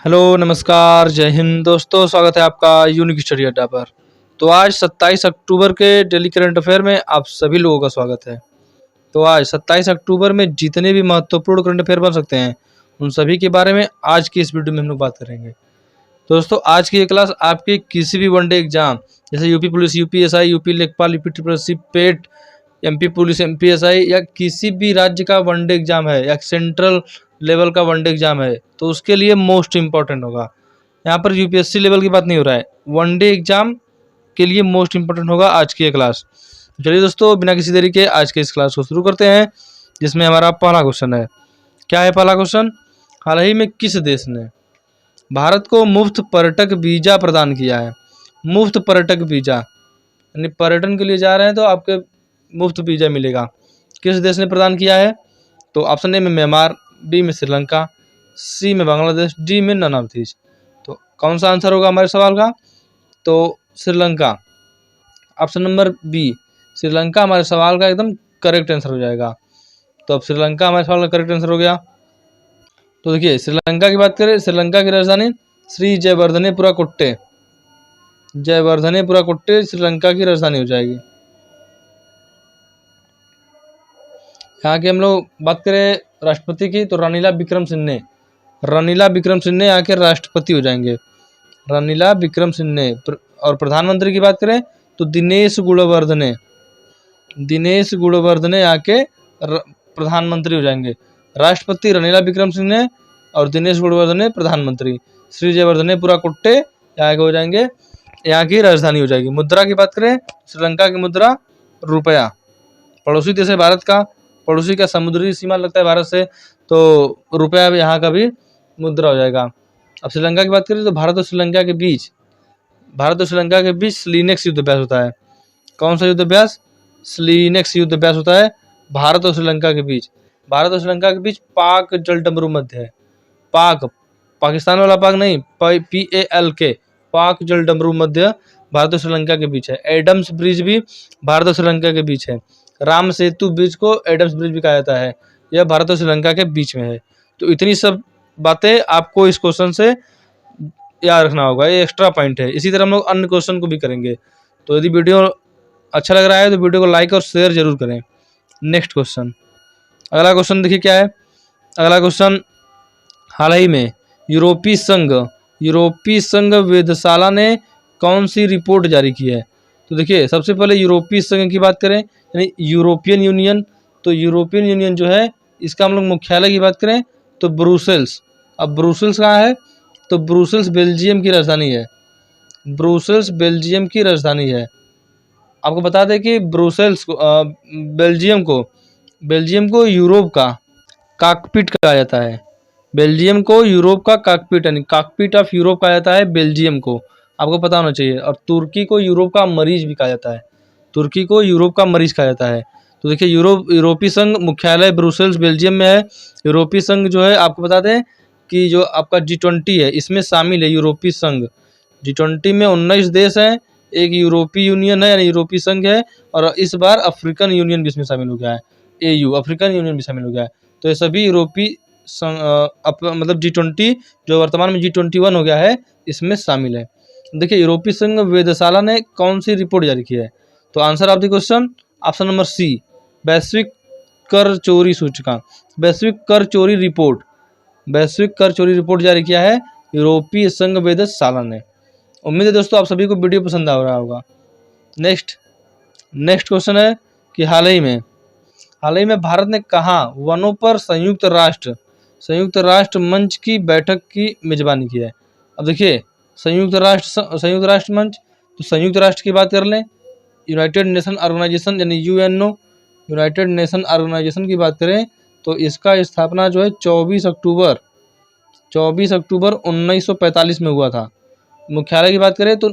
Hello, नमस्कार, जय हिंद दोस्तों। स्वागत है आपका यूनिक स्टडी अड्डा पर। तो आज 27 अक्टूबर के डेली करंट अफेयर में आप सभी लोगों का स्वागत है। तो आज 27 अक्टूबर में जितने भी महत्वपूर्ण करंट अफेयर बन सकते हैं उन सभी के बारे में आज की इस वीडियो में हम लोग बात करेंगे। दोस्तों, आज की ये क्लास आपके किसी भी वनडे एग्जाम जैसे यूपी पुलिस, यूपीएसआई, यूपी लेखपाल, यूपी ट्रिपल पेट, एमपी पुलिस, एमपीएसआई या किसी भी राज्य का वनडे एग्जाम है या सेंट्रल लेवल का वनडे एग्जाम है तो उसके लिए मोस्ट इंपॉर्टेंट होगा। यहाँ पर यूपीएससी लेवल की बात नहीं हो रहा है, वनडे एग्जाम के लिए मोस्ट इंपॉर्टेंट होगा आज की ये क्लास। चलिए दोस्तों, बिना किसी देरी के आज के इस क्लास को शुरू करते हैं, जिसमें हमारा पहला क्वेश्चन है। क्या है पहला क्वेश्चन? हाल ही में किस देश ने भारत को मुफ्त पर्यटक वीजा प्रदान किया है? मुफ्त पर्यटक वीजा यानी पर्यटन के लिए जा रहे हैं तो आपके मुफ्त वीजा मिलेगा। किस देश ने प्रदान किया है? तो ऑप्शन ए में म्यांमार, बी में श्रीलंका, सी में बांग्लादेश, डी में नन ऑफ दीज। तो कौन सा आंसर होगा हमारे सवाल का? तो Sri Lanka, option number B Sri Lanka हमारे सवाल का एकदम करेक्ट आंसर हो जाएगा। तो अब श्रीलंका हमारे सवाल का करेक्ट आंसर हो गया। तो देखिए, श्रीलंका की बात करें, श्रीलंका की राजधानी श्री जयवर्धनेपुरा कुट्टे, जयवर्धनेपुरा कुट्टे श्रीलंका की राजधानी हो जाएगी। यहाँ की हम लोग बात करें राष्ट्रपति की तो रानीला विक्रमसिंघे, रानीला विक्रमसिंघे यहाँ के राष्ट्रपति हो जाएंगे, रानीला विक्रमसिंघे। और प्रधानमंत्री की बात करें तो दिनेश गुणवर्धने, दिनेश गुणवर्धने यहाँ के प्रधानमंत्री हो जाएंगे। राष्ट्रपति रानीला विक्रमसिंघे और दिनेश गुणवर्धने प्रधानमंत्री। श्री जयवर्धनेपुरा कुट्टे यहाँ के हो जाएंगे, यहाँ की राजधानी हो जाएगी। मुद्रा की बात करें, श्रीलंका की मुद्रा रुपया। पड़ोसी देश है भारत का, पड़ोसी का समुद्री सीमा लगता है भारत से, तो रुपया भी यहाँ का भी मुद्रा हो जाएगा। अब श्रीलंका की बात करें तो भारत और श्रीलंका के बीच, भारत और श्रीलंका के बीच स्लीनेक्स युद्ध अभ्यास होता है। कौन सा युद्ध अभ्यास? स्लीनेक्स युद्ध अभ्यास होता है भारत और श्रीलंका के बीच। भारत और श्रीलंका के बीच पाक जलडमरू मध्य है। पाक, पाकिस्तान वाला पाक नहीं, PALK, पाक जलडमरू मध्य भारत और श्रीलंका के बीच है। एडम्स ब्रिज भी भारत और श्रीलंका के बीच है। राम सेतु ब्रिज को एडम्स ब्रिज भी कहा जाता है, यह भारत और श्रीलंका के बीच में है। तो इतनी सब बातें आपको इस क्वेश्चन से याद रखना होगा, ये एक्स्ट्रा पॉइंट है। इसी तरह हम लोग अन्य क्वेश्चन को भी करेंगे। तो यदि वीडियो अच्छा लग रहा है तो वीडियो को लाइक और शेयर जरूर करें। नेक्स्ट क्वेश्चन, अगला क्वेश्चन देखिए क्या है। अगला क्वेश्चन, हाल ही में यूरोपीय संघ वेधशाला ने कौन सी रिपोर्ट जारी की है? तो देखिए, सबसे पहले यूरोपीय संघ की बात करें यानी यूरोपियन यूनियन, तो यूरोपियन यूनियन जो है इसका हम लोग मुख्यालय की बात करें तो ब्रुसेल्स। अब ब्रुसेल्स कहाँ है? तो ब्रुसेल्स बेल्जियम की राजधानी है, ब्रुसेल्स बेल्जियम की राजधानी है। आपको बता दें कि ब्रुसेल्स को बेल्जियम को यूरोप का कॉकपिट कहा जाता है। बेल्जियम को यूरोप का कॉकपिट यानी कॉकपिट ऑफ यूरोप कहा जाता है बेल्जियम को, आपको पता होना चाहिए। और तुर्की को यूरोप का मरीज भी कहा जाता है, तुर्की को यूरोप का मरीज कहा जाता है। तो देखिए, यूरोपीय संघ मुख्यालय ब्रुसेल्स बेल्जियम में है। यूरोपीय संघ जो है आपको बता दें कि जो आपका G20 है इसमें शामिल है यूरोपीय संघ। G20 में 19 देश हैं, एक यूरोपीय यूनियन है यानी यूरोपीय संघ है, और इस बार अफ्रीकन यूनियन भी इसमें शामिल हो गया है, AU अफ्रीकन यूनियन भी शामिल हो गया है। तो ये सभी यूरोपीय मतलब G20 जो वर्तमान में G21 हो गया है इसमें शामिल है। देखिए, यूरोपीय संघ वेधशाला ने कौन सी रिपोर्ट जारी की है? तो answer of the question option number C, वैश्विक कर चोरी सूचकांक, वैश्विक कर चोरी रिपोर्ट, वैश्विक कर चोरी रिपोर्ट जारी किया है यूरोपीय संघ वेधशाला ने। उम्मीद है दोस्तों आप सभी को वीडियो पसंद आ रहा होगा। नेक्स्ट क्वेश्चन है कि हाल ही में भारत ने कहाँ वनों पर संयुक्त राष्ट्र मंच की बैठक की मेजबानी की है? अब देखिए, संयुक्त राष्ट्र मंच, तो संयुक्त राष्ट्र की बात कर लें, यूनाइटेड नेशन ऑर्गेनाइजेशन यानी UNO, यूनाइटेड नेशन ऑर्गेनाइजेशन की बात करें तो इसका स्थापना जो है 24 अक्टूबर 1945 में हुआ था। मुख्यालय की बात करें तो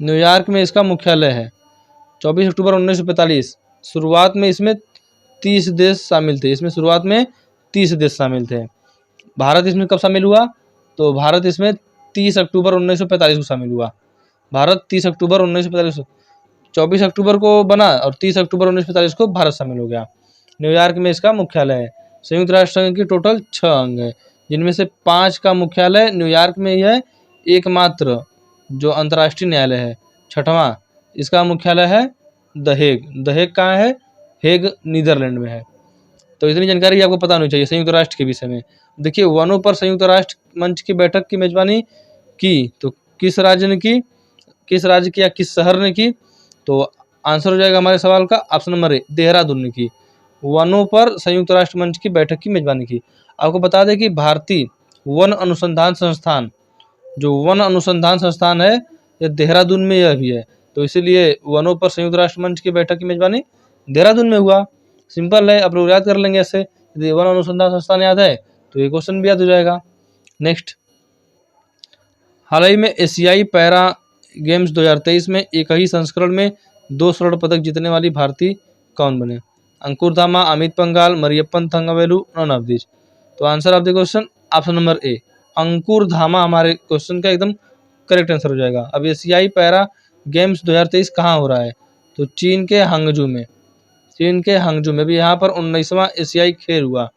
न्यूयॉर्क में इसका मुख्यालय है। 24 अक्टूबर 1945। शुरुआत में इसमें 30 देश शामिल थे, भारत इसमें कब शामिल हुआ? तो भारत इसमें 30 अक्टूबर 1945 को शामिल हुआ। भारत 30 अक्टूबर 1945, 24 अक्टूबर को बना और 30 अक्टूबर 1945 को भारत शामिल हो गया। न्यूयॉर्क में इसका मुख्यालय है। संयुक्त राष्ट्र संघ की टोटल 6 अंग है, जिनमें से 5 का मुख्यालय न्यूयॉर्क में ही है, एकमात्र जो अंतर्राष्ट्रीय न्यायालय है 6वां, इसका मुख्यालय है द हेग। द हेग कहाँ है? हेग नीदरलैंड में है। तो इतनी जानकारी आपको पता होनी चाहिए संयुक्त राष्ट्र के विषय में। देखिए, वनों पर संयुक्त राष्ट्र मंच की बैठक की मेजबानी की तो किस राज्य ने की, किस राज्य की या किस शहर ने की? तो आंसर हो जाएगा हमारे सवाल का ऑप्शन नंबर ए, देहरादून ने की। वनों पर संयुक्त राष्ट्र मंच की बैठक की मेजबानी की। आपको बता दें कि भारतीय वन अनुसंधान संस्थान, जो वन अनुसंधान संस्थान है, ये देहरादून में यह भी है। तो इसीलिए वनों पर संयुक्त राष्ट्र मंच की बैठक की मेजबानी देहरादून में हुआ। सिंपल है, आप लोग याद कर लेंगे ऐसे। यदि वन अनुसंधान संस्थान याद है तो ये क्वेश्चन भी याद हो जाएगा। नेक्स्ट, हाल ही में एशियाई पैरा गेम्स 2023 में एक ही संस्करण में 2 स्वर्ण पदक जीतने वाली भारतीय कौन बने? Ankur Dhama, Amit Panghal, Mariyappan Thangavelu, none of this. तो answer of the question option number A, Ankur Dhama हमारे क्वेश्चन का एकदम करेक्ट आंसर हो जाएगा। अब एशियाई पैरा गेम्स 2023 कहाँ हो रहा है? तो चीन के हांगजू में। चीन के हांगजू में भी, यहाँ पर 19वां एशियाई खेल हुआ।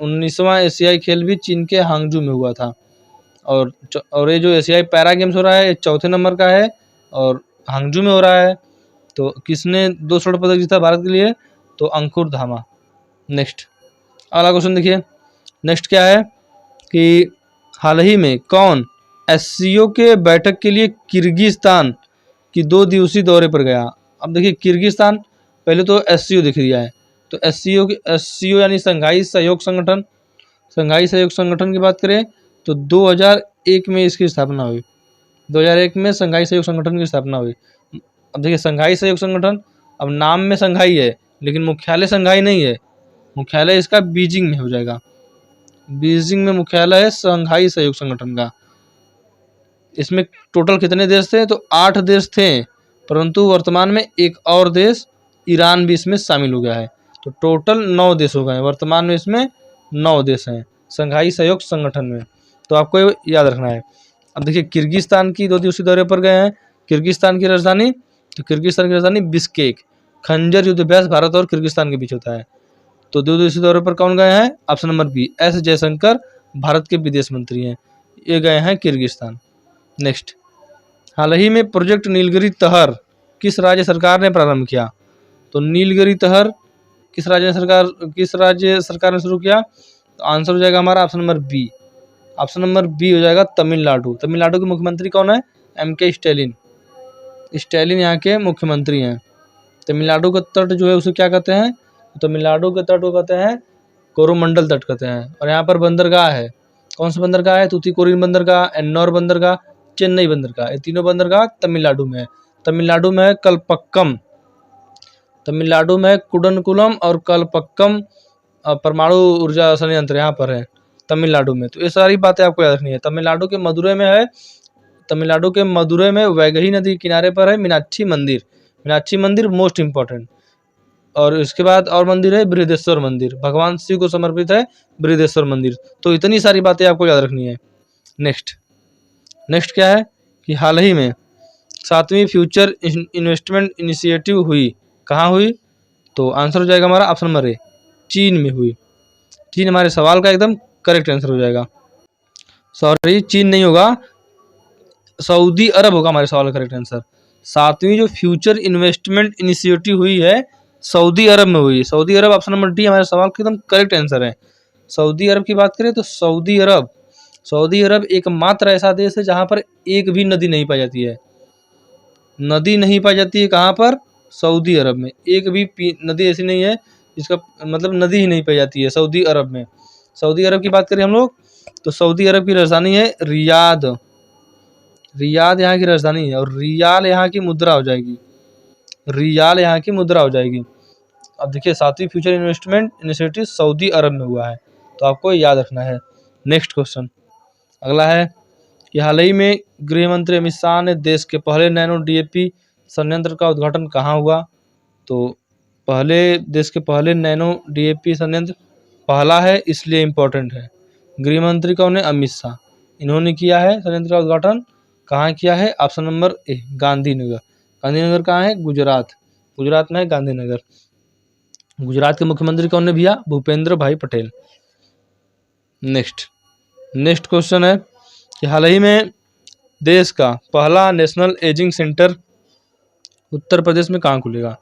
19वां एशियाई खेल भी चीन के हांगजू में हुआ था। और ये जो एशियाई पैरा गेम्स हो रहा है, ये 4थे नंबर का है और हांगजू में हो रहा है। तो किसने 2 स्वर्ण पदक जीता भारत के लिए? तो अंकुर धामा। नेक्स्ट, अगला क्वेश्चन देखिए। नेक्स्ट क्या है कि हाल ही में कौन एससीओ के बैठक के लिए किर्गिस्तान की 2 दिवसीय दौरे पर गया? अब देखिए, किर्गिस्तान पहले तो एससीओ दिख रहा है। तो एससीओ यानी संघाई सहयोग संगठन। संघाई सहयोग संगठन की बात करें तो 2001 में इसकी स्थापना हुई। 2001 में संघाई सहयोग संगठन की स्थापना हुई। अब देखिए, संघाई सहयोग संगठन, अब नाम में संघाई है लेकिन मुख्यालय संघाई नहीं है। मुख्यालय इसका बीजिंग में हो जाएगा। बीजिंग में मुख्यालय है संघाई सहयोग संगठन का। इसमें टोटल कितने देश थे? तो 8 देश थे, परंतु वर्तमान में एक और देश ईरान भी इसमें शामिल हो गया है। तो टोटल 9 देश हो गए। वर्तमान में इसमें 9 देश हैं संघाई सहयोग संगठन में। तो आपको याद रखना है। अब देखिए, किर्गिस्तान की 2 दिवसीय दौरे पर गए हैं। किर्गिस्तान की राजधानी, तो किर्गिस्तान की राजधानी बिश्केक। खंजर युद्ध अभ्यास भारत और किर्गिस्तान के बीच होता है। तो 2 दिवसीय दौरे पर कौन गए हैं? Option number B, S Jaishankar, Bharat के विदेश मंत्री हैं, ये गए हैं किर्गिस्तान। नेक्स्ट, हाल ही में प्रोजेक्ट नीलगिरी तहर किस राज्य सरकार ने प्रारंभ किया? तो नीलगिरी तहर किस राज्य सरकार ने शुरू किया? तो आंसर हो जाएगा हमारा option number B. Option number B हो जाएगा तमिलनाडु। तमिलनाडु के मुख्यमंत्री कौन है? एम.के. स्टैलिन। स्टैलिन यहाँ के मुख्यमंत्री हैं। तमिलनाडु का तट जो है उसे क्या कहते हैं? तमिलनाडु के तट को कहते हैं कोरोमंडल तट कहते हैं। और यहाँ पर बंदरगाह है। कौन सा बंदरगाह है? तूतीकोरिन बंदरगाह, एन्नौर बंदरगाह, चेन्नई बंदरगाह। ये तीनों बंदरगाह तमिलनाडु में है। तमिलनाडु में है कलपक्कम, तमिलनाडु में कुडनकुलम और कलपक्कम परमाणु ऊर्जा संयंत्र यहाँ पर है तमिलनाडु में। तो ये सारी बातें आपको याद रखनी है। तमिलनाडु के मदुरै में है, तमिलनाडु के मदुरै में वैगही नदी के किनारे पर है मीनाक्षी मंदिर। मीनाक्षी मंदिर मोस्ट इंपॉर्टेंट। और इसके बाद और मंदिर है बृहदेश्वर मंदिर, भगवान शिव को समर्पित है बृहदेश्वर मंदिर। तो इतनी सारी बातें आपको याद रखनी है। नेक्स्ट क्या है कि हाल ही में 7वीं फ्यूचर इन्वेस्टमेंट इनिशिएटिव हुई, कहाँ हुई? तो आंसर हो जाएगा हमारा ऑप्शन नंबर ए, चीन में हुई। चीन हमारे सवाल का एकदम करेक्ट आंसर हो जाएगा। सॉरी, चीन नहीं होगा, सऊदी अरब होगा हमारे सवाल का करेक्ट आंसर। 7वीं जो फ्यूचर इन्वेस्टमेंट इनिशिएटिव हुई है सऊदी अरब में हुई। सऊदी अरब, ऑप्शन नंबर डी हमारे सवाल का एकदम करेक्ट आंसर है। सऊदी अरब की बात करें तो सऊदी अरब एकमात्र ऐसा देश है जहाँ पर एक भी नदी नहीं पाई जाती है। नदी नहीं पाई जाती है कहाँ पर? सऊदी अरब में। एक भी नदी ऐसी नहीं है जिसका मतलब नदी ही नहीं पाई जाती है सऊदी अरब में। सऊदी अरब की बात करें हम लोग तो सऊदी अरब की राजधानी है रियाद। रियाद यहाँ की राजधानी है और रियाल यहाँ की मुद्रा हो जाएगी। रियाल यहाँ की मुद्रा हो जाएगी। अब देखिए, 7वीं फ्यूचर इन्वेस्टमेंट इनिशिएटिव सऊदी अरब में हुआ है, तो आपको याद रखना है। नेक्स्ट क्वेश्चन अगला है कि हाल ही में गृह मंत्री अमित शाह ने देश के पहले नैनो डीएपी संयंत्र का उद्घाटन कहाँ हुआ? तो देश के पहले नैनो डीएपी संयंत्र पहला है इसलिए इम्पोर्टेंट है। गृह मंत्री कौन है? अमित शाह। इन्होंने किया है संयंत्र का उद्घाटन। कहाँ किया है? ऑप्शन नंबर ए, गांधीनगर। गांधीनगर कहाँ है? गुजरात। गुजरात में है गांधीनगर। गुजरात के मुख्यमंत्री कौन है भैया? भूपेंद्र भाई पटेल। नेक्स्ट, नेक्स्ट क्वेश्चन है कि हाल ही में देश का पहला national ageing centre Uttar Pradesh में कहाँ खुलेगा।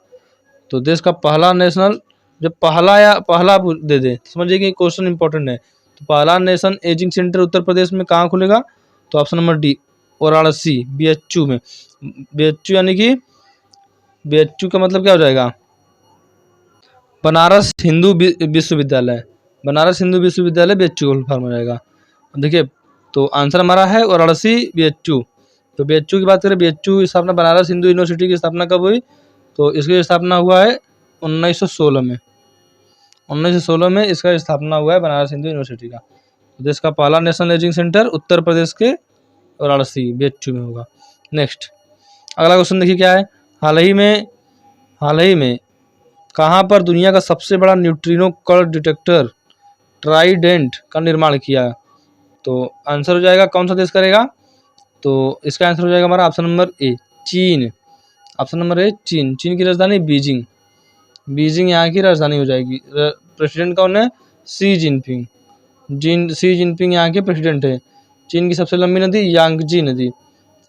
तो देश का पहला नेशनल, जब पहला या पहला दे दे समझिए कि क्वेश्चन इंपॉर्टेंट है। तो पहला national ageing centre Uttar Pradesh में कहाँ खुलेगा। तो option number D, Varanasi, BHU में। BHU यानी कि BHU का मतलब क्या हो जाएगा, बनारस हिंदू विश्वविद्यालय। बनारस हिंदू विश्वविद्यालय BHU फॉर्म हो जाएगा। देखिए तो आंसर हमारा है वाराणसी, BHU। तो BHU की बात करें, BHU स्थापना बनारस हिंदू यूनिवर्सिटी की स्थापना कब हुई। तो इसकी स्थापना हुआ है 1916 में। 1916 में इसका स्थापना हुआ है बनारस हिंदू यूनिवर्सिटी का। देश का पहला national ageing centre Uttar Pradesh के वाराणसी, BHU में होगा। नेक्स्ट अगला क्वेश्चन देखिए क्या है। हाल ही में कहाँ पर दुनिया का सबसे बड़ा न्यूट्रिनो कण डिटेक्टर ट्राइडेंट का निर्माण किया। तो आंसर हो जाएगा कौन सा देश करेगा। तो इसका आंसर हो जाएगा हमारा ऑप्शन नंबर ए, चीन। ऑप्शन नंबर ए, चीन। चीन की राजधानी बीजिंग। बीजिंग यहाँ की राजधानी हो जाएगी। प्रेसिडेंट कौन है, शी जिनपिंग। शी जिनपिंग यहाँ के प्रेसिडेंट है। चीन की सबसे लंबी नदी यांगजी नदी।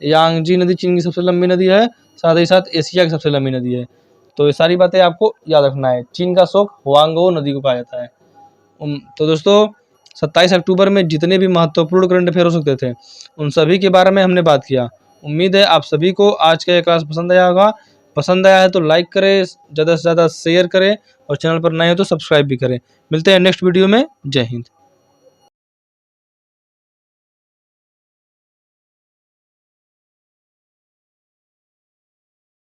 यांगजी नदी चीन की सबसे लंबी नदी है, साथ ही साथ एशिया की सबसे लंबी नदी है। तो ये सारी बातें आपको याद रखना है। चीन का शोक हुआंगो नदी को कहा जाता है। तो दोस्तों 27 अक्टूबर में जितने भी महत्वपूर्ण करंट अफेयर हो सकते थे उन सभी के बारे में हमने बात किया। उम्मीद है आप सभी को आज का ये क्लास पसंद आया होगा। पसंद आया है तो लाइक करें, ज़्यादा से ज़्यादा शेयर करें और चैनल पर नए हो तो सब्सक्राइब भी करें। मिलते हैं नेक्स्ट वीडियो में। जय हिंद।